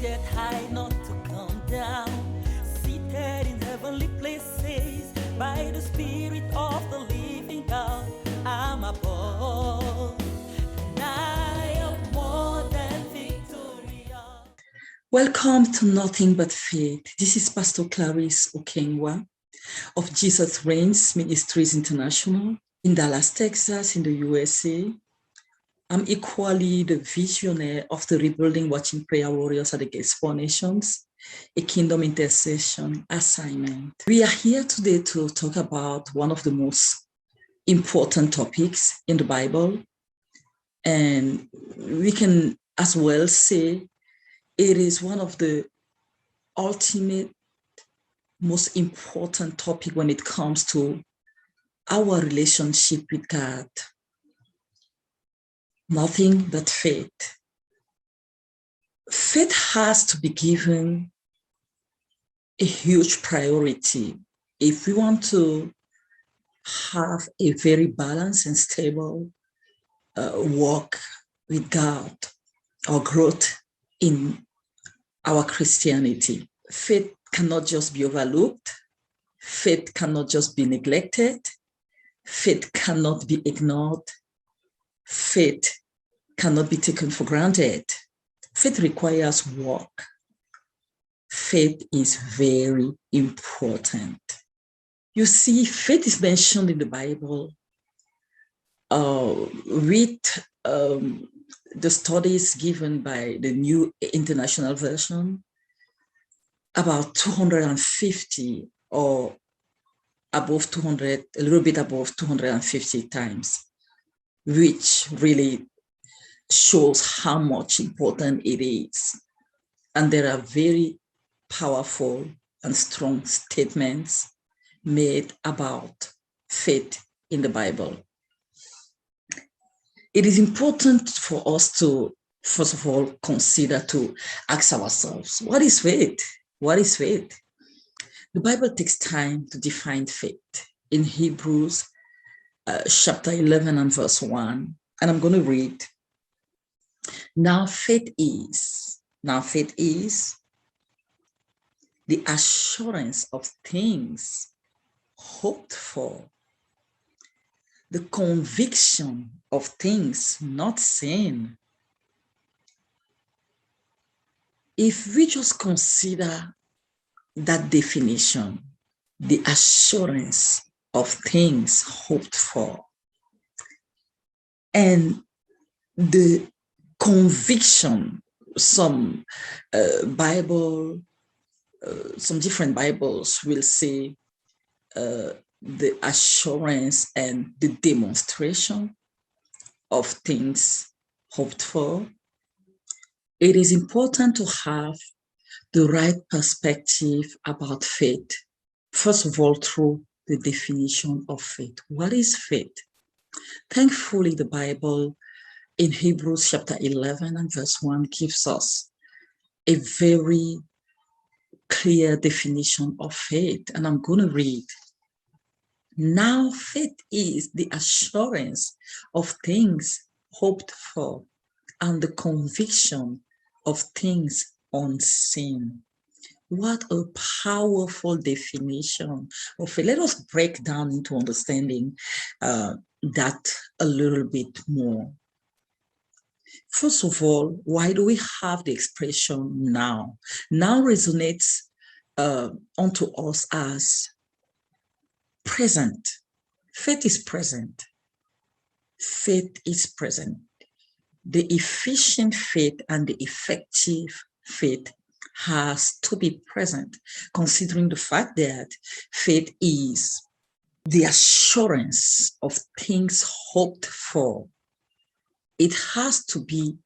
get high, not to come down. Seated in heavenly places by the Spirit of the living God. I'm above, and I am more than victorious. Welcome to Nothing But Faith. This is Pastor Clarice Okengwa of Jesus Reigns Ministries International in Dallas, Texas, in the USA. I'm equally the visionary of the Rebuilding Watching Prayer Warriors at the Gates 4 Nations, a kingdom intercession assignment. We are here today to talk about one of the most important topics in the Bible. And we can as well say it is one of the ultimate, most important topic when it comes to our relationship with God. Nothing but faith. Faith has to be given a huge priority if we want to have a very balanced and stable walk with God or growth in our Christianity. Faith cannot just be overlooked. Faith cannot just be neglected. Faith cannot be ignored. Faith cannot be taken for granted. Faith requires work. Faith is very important. You see, faith is mentioned in the Bible with the studies given by the New International Version, about 250 or above 200, a little bit above 250 times, which really shows how much important it is. And there are very powerful and strong statements made about faith in the Bible. It is important for us to, first of all, consider to ask ourselves, what is faith? What is faith? The Bible takes time to define faith. In Hebrews chapter 11 and verse 1, and I'm going to read. Now faith is the assurance of things hoped for, the conviction of things not seen. If we just consider that definition, the assurance of things hoped for, and the conviction, some different Bibles will say the assurance and the demonstration of things hoped for. It is important to have the right perspective about faith. First of all, through the definition of faith. What is faith? Thankfully, the Bible in Hebrews chapter 11 and verse 1 gives us a very clear definition of faith. And I'm going to read. Now faith is the assurance of things hoped for and the conviction of things unseen. What a powerful definition of faith. Let us break down into understanding that a little bit more. First of all, why do we have the expression now? Now resonates onto us as present. Faith is present. Faith is present. The efficient faith and the effective faith has to be present, considering the fact that faith is the assurance of things hoped for. It has to be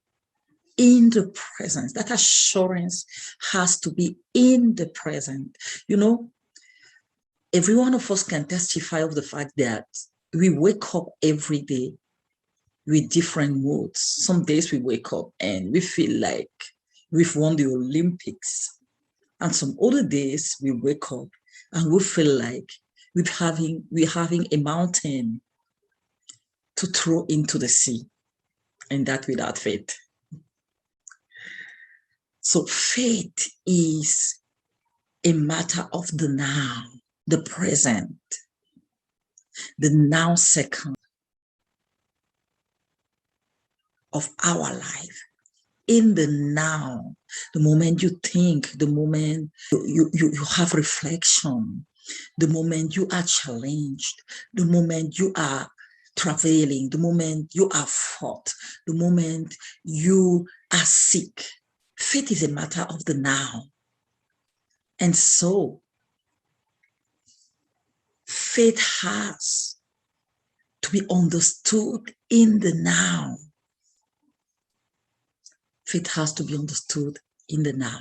in the present. That assurance has to be in the present. You know, every one of us can testify of the fact that we wake up every day with different moods. Some days we wake up and we feel like we've won the Olympics. And some other days we wake up and we feel like we're having a mountain to throw into the sea, and that without faith. So faith is a matter of the now, the present, the now second of our life. In the now, the moment you think, the moment you have reflection, the moment you are challenged, the moment you are traveling, the moment you are fought, the moment you are sick. Faith is a matter of the now. And so, faith has to be understood in the now. Faith has to be understood in the now.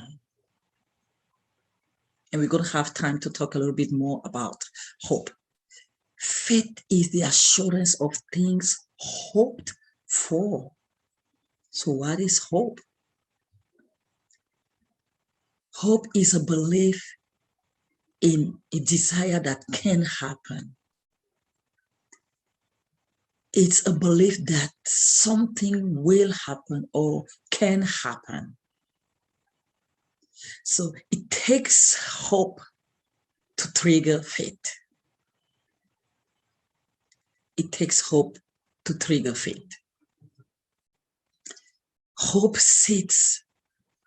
And we're going to have time to talk a little bit more about hope. Faith is the assurance of things hoped for. So what is hope? Hope is a belief in a desire that can happen. It's a belief that something will happen or can happen. So it takes hope to trigger faith. It takes hope to trigger faith. Hope sits,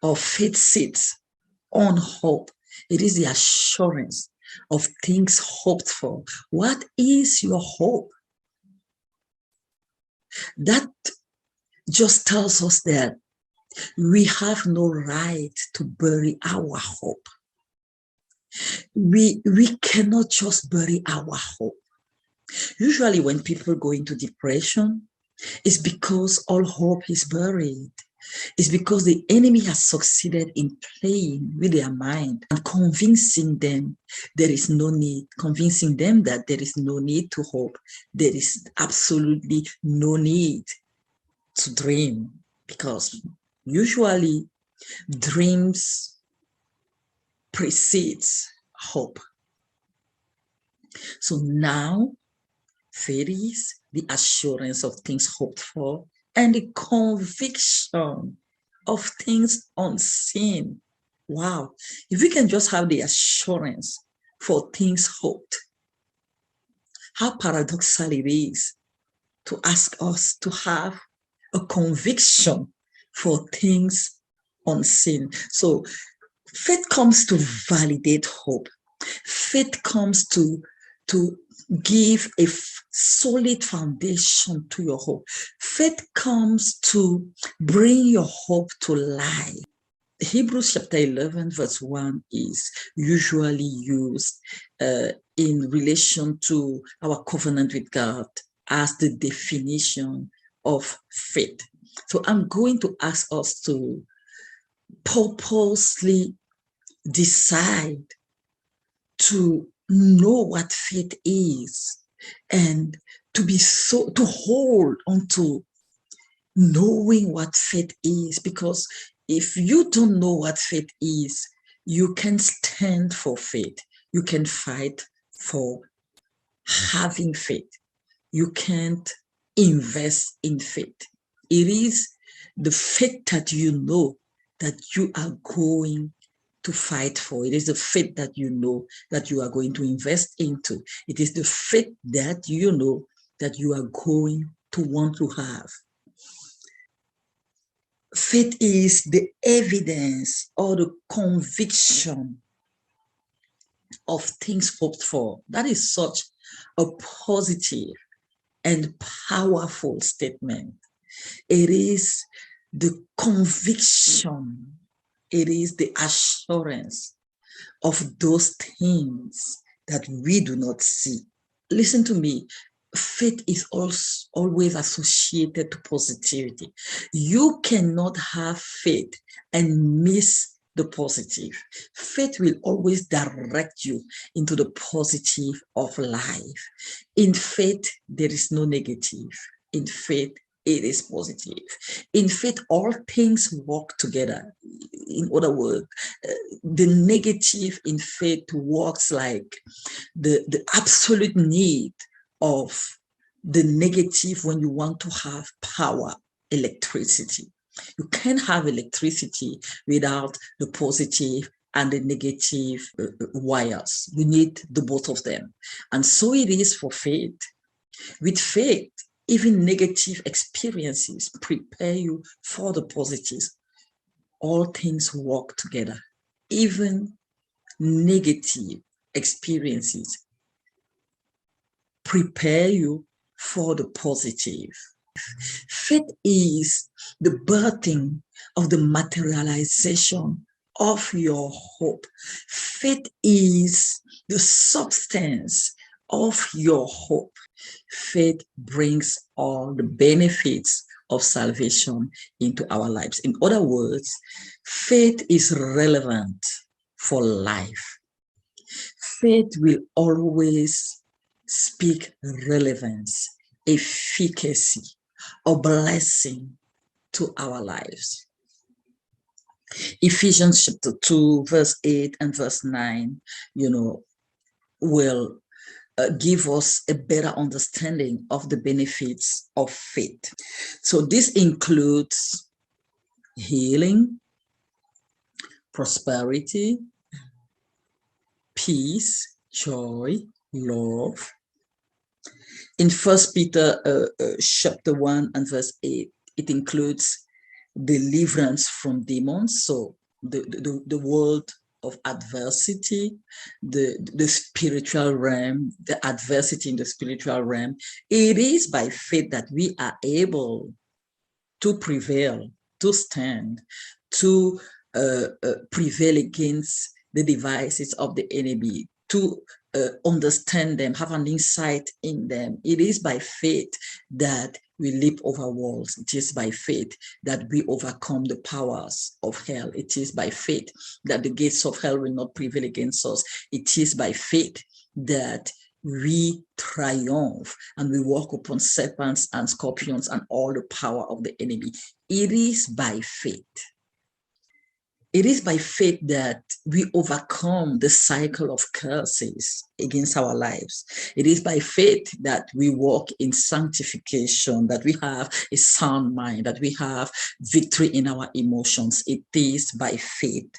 or faith sits on hope. It is the assurance of things hoped for. What is your hope? That just tells us that we have no right to bury our hope. We cannot just bury our hope. Usually when people go into depression, it's because all hope is buried. It's because the enemy has succeeded in playing with their mind and convincing them there is no need, convincing them that there is no need to hope. There is absolutely no need to dream, because usually dreams precedes hope. So now faith is the assurance of things hoped for and the conviction of things unseen. Wow. If we can just have the assurance for things hoped, how paradoxical it is to ask us to have a conviction for things unseen. So faith comes to validate hope. Faith comes to give a solid foundation to your hope. Faith comes to bring your hope to life. Hebrews chapter 11 verse 1 is usually used in relation to our covenant with God as the definition of faith. So I'm going to ask us to purposely decide to know what faith is and to hold on to knowing what faith is, because if you don't know what faith is, you can stand for faith. You can fight for having faith. You can't invest in faith. It is the faith that you know that you are going to fight for. It is the faith that you know that you are going to invest into. It is the faith that you know that you are going to want to have. Faith is the evidence or the conviction of things hoped for. That is such a positive and powerful statement. It is the conviction, it is the assurance of those things that we do not see. Listen to me. Faith is also always associated to positivity. You cannot have faith and miss the positive. Faith will always direct you into the positive of life. In faith, there is no negative. In faith, it is positive. In faith, all things work together. In other words, the negative in faith works like the absolute need of the negative when you want to have power, electricity. You can't have electricity without the positive and the negative wires. You need the both of them. And so it is for faith. With faith, even negative experiences prepare you for the positives. All things work together. Even negative experiences prepare you for the positive. Faith is the birthing of the materialization of your hope. Faith is the substance of your hope. Faith brings all the benefits of salvation into our lives. In other words, faith is relevant for life. Faith will always speak relevance, efficacy, or blessing to our lives. Ephesians chapter 2, verse 8 and verse 9, will give us a better understanding of the benefits of faith. So this includes healing, prosperity, peace, joy, love. In First Peter chapter 1 and verse 8, it includes deliverance from demons. So the world of adversity, the spiritual realm, the adversity in the spiritual realm. It is by faith that we are able to prevail, to stand, to prevail against the devices of the enemy, to understand them, have an insight in them. It is by faith that we leap over walls. It is by faith that we overcome the powers of hell. It is by faith that the gates of hell will not prevail against us. It is by faith that we triumph and we walk upon serpents and scorpions and all the power of the enemy. It is by faith. It is by faith that we overcome the cycle of curses against our lives. It is by faith that we walk in sanctification, that we have a sound mind, that we have victory in our emotions. It is by faith.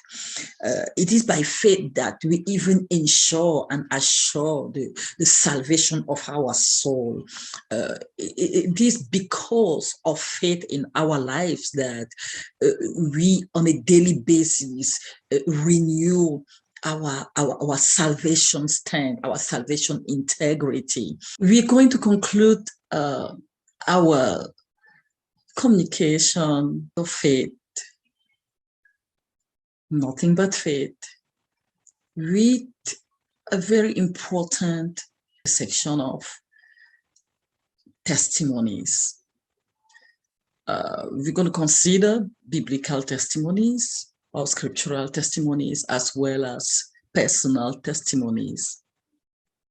It is by faith that we even ensure and assure the salvation of our soul. It is because of faith in our lives that we, on a daily basis, renew our salvation stand, our salvation integrity. We're going to conclude our communication of faith, nothing but faith, with a very important section of testimonies. We're going to consider biblical testimonies or scriptural testimonies as well as personal testimonies.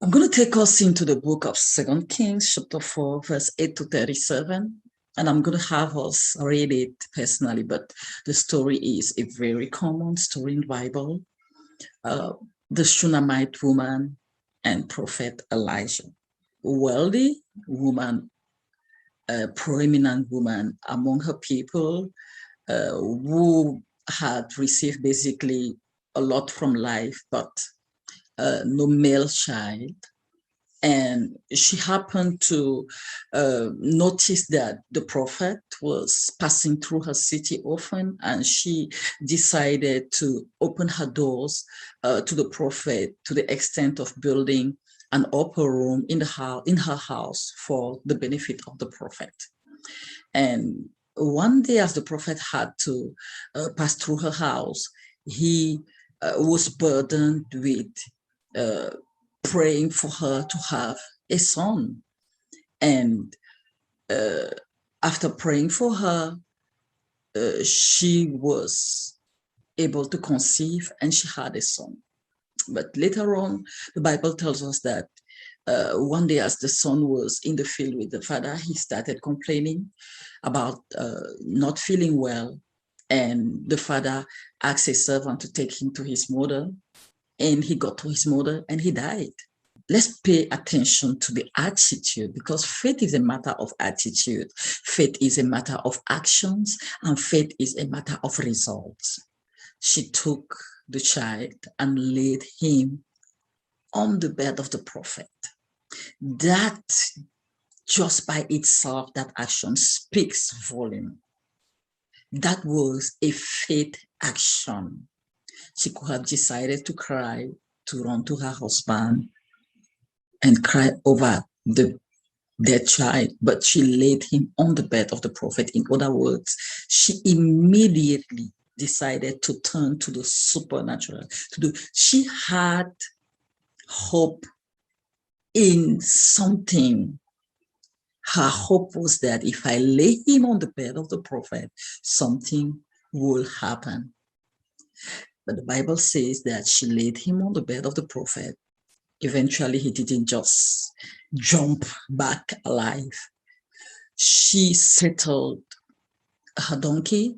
I'm going to take us into the book of 2 Kings, chapter 4, verse 8 to 37. And I'm going to have us read it personally, but the story is a very common story in the Bible. The Shunammite woman and prophet Elijah. A wealthy woman, a prominent woman among her people, who had received basically a lot from life, but no male child. And she happened to notice that the prophet was passing through her city often, and she decided to open her doors to the prophet to the extent of building an upper room in her house for the benefit of the prophet. And one day, as the prophet had to pass through her house, he was burdened with praying for her to have a son. And after praying for her, she was able to conceive and she had a son. But later on, the Bible tells us that one day, as the son was in the field with the father, he started complaining about not feeling well. And the father asked his servant to take him to his mother. And he got to his mother and he died. let's pay attention to the attitude, because faith is a matter of attitude. Faith is a matter of actions, and faith is a matter of results. She took the child and laid him on the bed of the prophet. That just by itself, that action speaks volume. That was a faith action. She could have decided to cry, to run to her husband and cry over the dead child, but she laid him on the bed of the prophet. In other words, she immediately decided to turn to the supernatural. She had hope in something. Her hope was that if I lay him on the bed of the prophet, something will happen. But the Bible says that she laid him on the bed of the prophet. Eventually, he didn't just jump back alive. She settled her donkey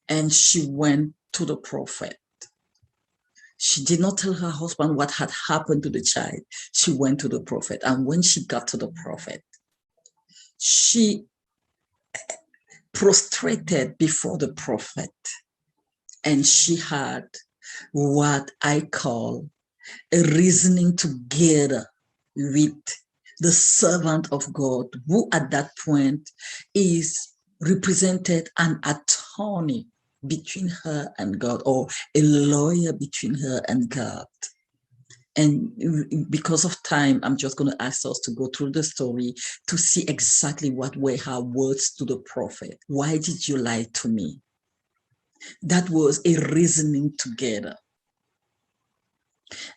and she went to the prophet. She did not tell her husband what had happened to the child. She went to the prophet. And when she got to the prophet, she prostrated before the prophet, and she had what I call a reasoning together with the servant of God, who at that point is represented an attorney between her and God, or a lawyer between her and God. And because of time, I'm just going to ask us to go through the story to see exactly what were her words to the prophet. Why did you lie to me? That was a reasoning together.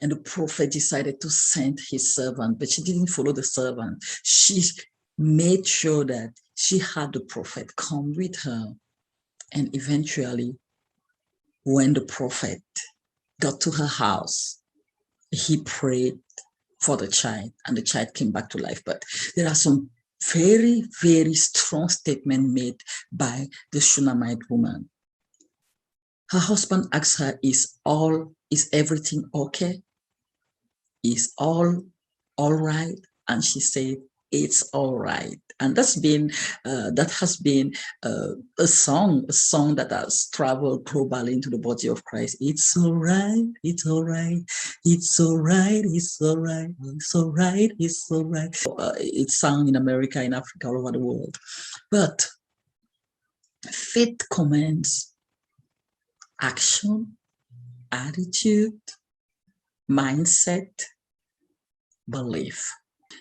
And the prophet decided to send his servant, but she didn't follow the servant. She made sure that she had the prophet come with her. And eventually, when the prophet got to her house, he prayed for the child, and the child came back to life. But there are some very, very strong statements made by the Shunammite woman. Her husband asked her, is everything okay? Is all right? And she said, it's all right. And that has been a song that has traveled globally into the body of Christ. It's all right, it's all right, it's all right, it's all right, it's all right, it's all right. It's sung in America, in Africa, all over the world. But faith commands action, attitude, mindset, belief.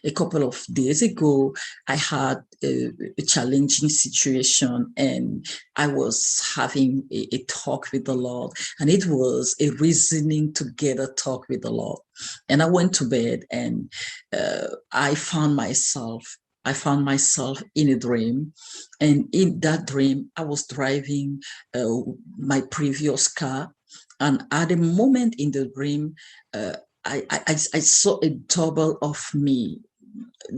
A couple of days ago, I had a challenging situation, and I was having a talk with the Lord, and it was a reasoning together talk with the Lord. And I went to bed, and I found myself in a dream. And in that dream, I was driving my previous car. And at a moment in the dream, I saw a double of me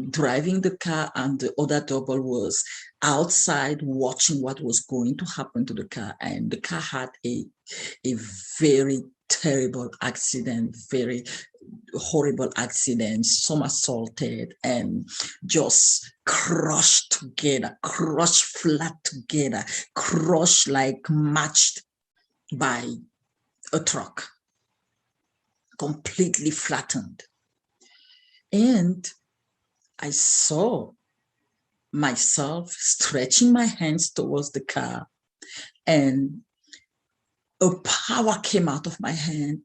driving the car, and the other double was outside watching what was going to happen to the car. And the car had a very terrible accident, very horrible accident, somersaulted and just crushed together, crushed flat together, crushed like matched by a truck, completely flattened. And I saw myself stretching my hands towards the car, and a power came out of my hand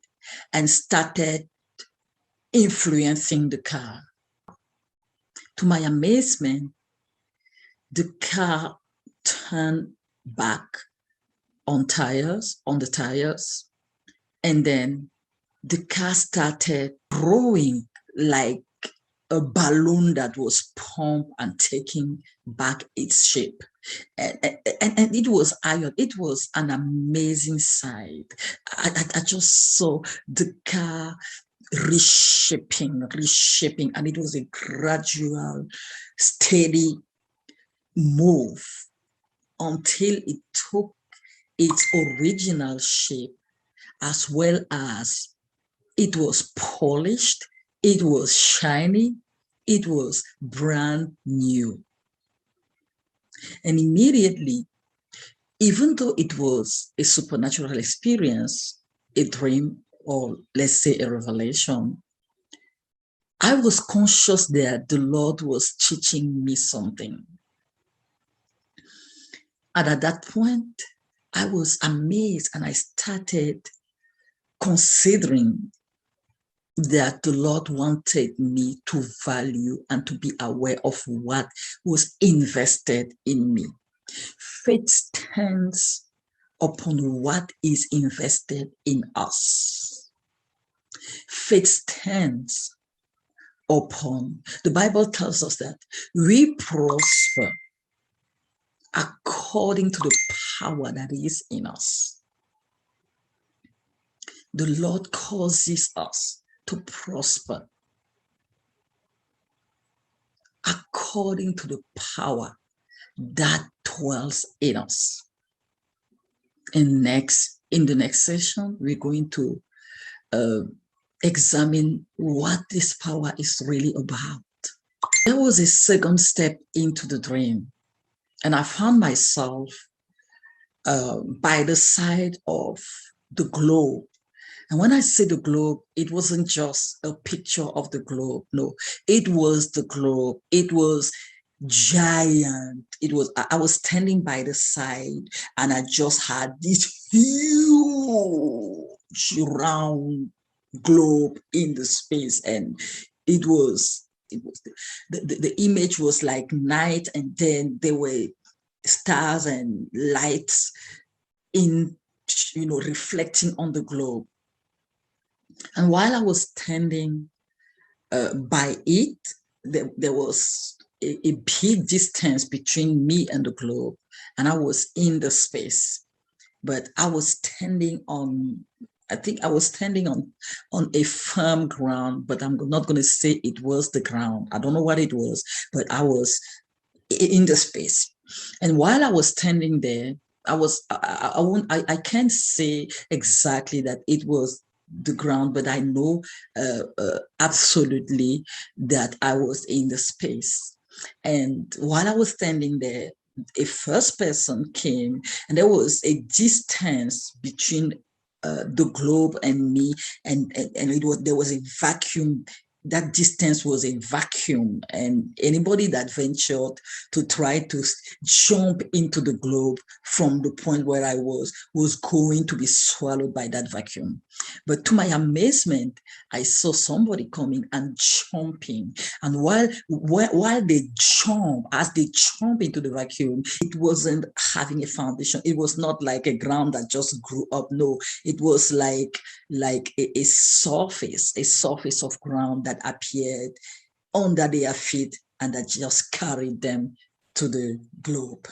and started influencing the car. To my amazement, the car turned back on the tires, and then the car started growing like a balloon that was pumped and taking back its shape. And it was iron. It was an amazing sight. I just saw the car reshaping, and it was a gradual, steady move until it took its original shape, as well as it was polished, It was shiny. It was brand new. And immediately, even though it was a supernatural experience, a dream, or let's say a revelation, I was conscious that the Lord was teaching me something. And at that point, I was amazed and I started considering that the Lord wanted me to value and to be aware of what was invested in me. Faith stands upon what is invested in us. Faith stands upon, the Bible tells us that we prosper according to the power that is in us. The Lord causes us to prosper according to the power that dwells in us. And in the next session, we're going to examine what this power is really about. There was a second step into the dream, and I found myself by the side of the globe. And when I say the globe, it wasn't just a picture of the globe. No, it was the globe. It was giant. I was standing by the side and I just had this huge round globe in the space. And the image was like night, and then there were stars and lights reflecting on the globe. And while I was standing by it, there was a big distance between me and the globe, and I was in the space. But I was standing on, I think I was standing on a firm ground, but I'm not going to say it was the ground. I don't know what it was, but I was in the space. And while I was standing there, I can't say exactly that it was the ground, but I know absolutely that I was in the space. And while I was standing there, a first person came, and there was a distance between the globe and me, and there was a vacuum. That distance was a vacuum, and anybody that ventured to try to jump into the globe from the point where I was going to be swallowed by that vacuum. But to my amazement, I saw somebody coming and jumping. And while they jump, as they jump into the vacuum, it wasn't having a foundation. It was not like a ground that just grew up. No, it was like a surface of ground that appeared under their feet, and that just carried them to the globe.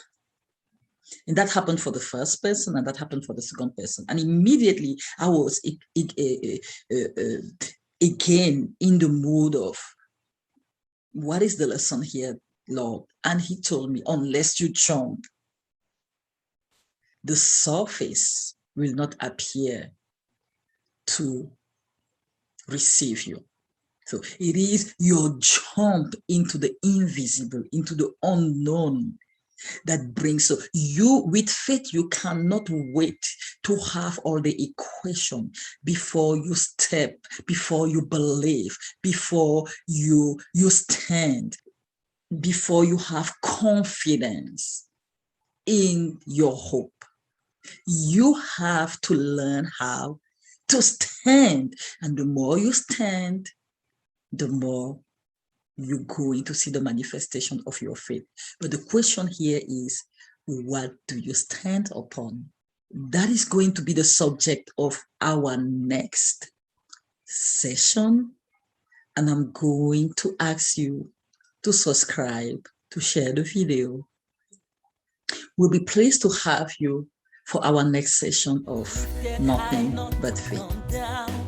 And that happened for the first person, and that happened for the second person. And immediately I was again in the mood of, what is the lesson here, Lord? And he told me, unless you jump, the surface will not appear to receive you. So it is your jump into the invisible, into the unknown, that brings you. With faith, you cannot wait to have all the equation before you step, before you believe, before you stand, before you have confidence in your hope. You have to learn how to stand, and the more you stand, the more you're going to see the manifestation of your faith. But the question here is, what do you stand upon? That is going to be the subject of our next session. And I'm going to ask you to subscribe, to share the video. We'll be pleased to have you for our next session of Nothing But Faith.